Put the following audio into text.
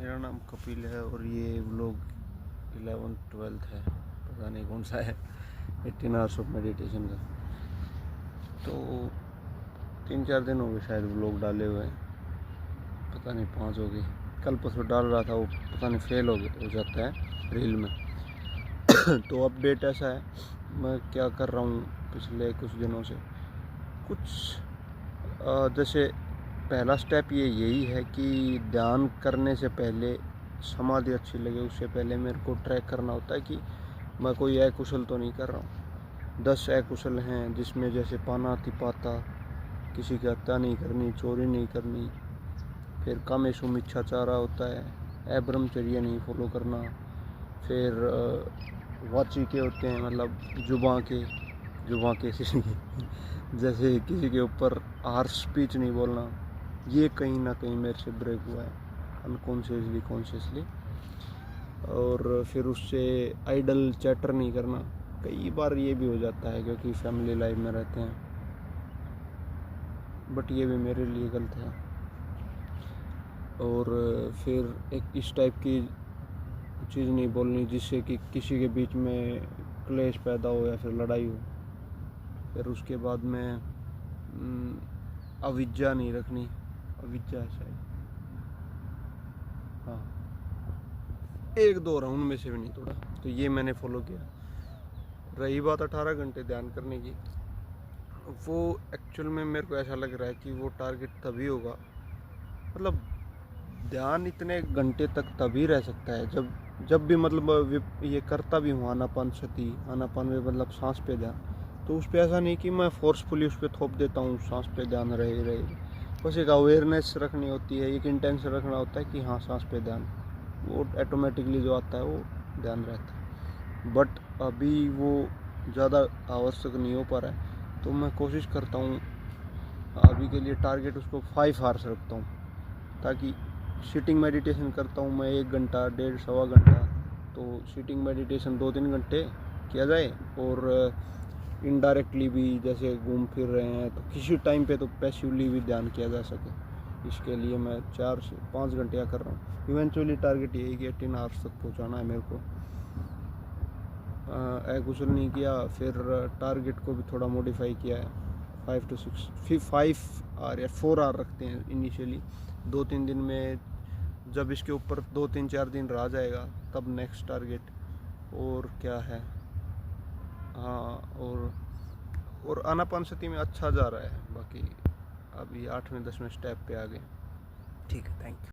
मेरा नाम कपिल है और ये व्लॉग 11th-12th है, पता नहीं कौन सा है। 18 आवर्स ऑफ मेडिटेशन का। तो 3-4 दिन हो गए शायद व्लॉग डाले हुए, पता नहीं 5 हो गए। कल परसों डाल रहा था, वो पता नहीं फेल हो जाता है रील में। तो अपडेट ऐसा है, मैं क्या कर रहा हूँ पिछले कुछ दिनों से, कुछ जैसे पहला स्टेप यही है कि ध्यान करने से पहले समाधि अच्छी लगे, उससे पहले मेरे को ट्रैक करना होता है कि मैं कोई अकुशल तो नहीं कर रहा हूँ। 10 अकुशल हैं जिसमें जैसे पानातिपाता, किसी की हत्या नहीं करनी, चोरी नहीं करनी, फिर कामेशु मिच्छाचारा होता है, ब्रह्मचर्य नहीं फॉलो करना, फिर वाची के होते हैं मतलब जुबां के जैसे किसी के ऊपर हार्श स्पीच नहीं बोलना। ये कहीं ना कहीं मेरे से ब्रेक हुआ है अनकॉन्शियसली कॉन्शियसली। और फिर उससे आइडल चैटर नहीं करना। कई बार ये भी हो जाता है क्योंकि फैमिली लाइफ में रहते हैं, बट ये भी मेरे लिए गलत है। और फिर एक इस टाइप की चीज़ नहीं बोलनी जिससे कि किसी के बीच में क्लेश पैदा हो या फिर लड़ाई हो। फिर उसके बाद में अविद्या नहीं रखनी, अविद्या शायद, हाँ, 1-2 राउंड में से भी नहीं तोड़ा। तो ये मैंने फॉलो किया। रही बात 18 घंटे ध्यान करने की, वो एक्चुअल में मेरे को ऐसा लग रहा है कि वो टारगेट तभी होगा, मतलब ध्यान इतने घंटे तक तभी रह सकता है जब भी मतलब ये करता भी हूँ आनापान में मतलब सांस पे ध्यान। तो उस पर ऐसा नहीं कि मैं फोर्सफुली उस पर थोप देता हूँ सांस पे ध्यान रहे बस एक अवेयरनेस रखनी होती है, एक इंटेंशन रखना होता है कि हाँ सांस पे ध्यान, वो ऑटोमेटिकली जो आता है वो ध्यान रहता है। बट अभी वो ज़्यादा आवश्यक नहीं हो पा रहा है, तो मैं कोशिश करता हूँ अभी के लिए टारगेट उसको 5 आवर्स रखता हूँ, ताकि सिटिंग मेडिटेशन करता हूँ मैं 1 घंटा 1.5-1.25 घंटा। तो सिटिंग मेडिटेशन 2-3 घंटे किया जाए, और इनडायरेक्टली भी जैसे घूम फिर रहे हैं तो किसी टाइम पे तो पैसिवली भी ध्यान किया जा सके। इसके लिए मैं 4 से 5 घंटे का कर रहा हूँ। इवेंचुअली टारगेट यही कि 18 आवर्स तक पहुँचाना है मेरे को। अकुशल नहीं किया, फिर टारगेट को भी थोड़ा मॉडिफाई किया है। 5 to 6 फिर 5 आवर या 4 आवर रखते हैं इनिशियली। 2-3 दिन में जब इसके ऊपर 2-3-4 दिन रह जाएगा तब नेक्स्ट टारगेट। और क्या है, हाँ, और आनापानसती में अच्छा जा रहा है। बाकी अभी 8वें 10वें स्टेप पे आ गए। ठीक है, थैंक यू।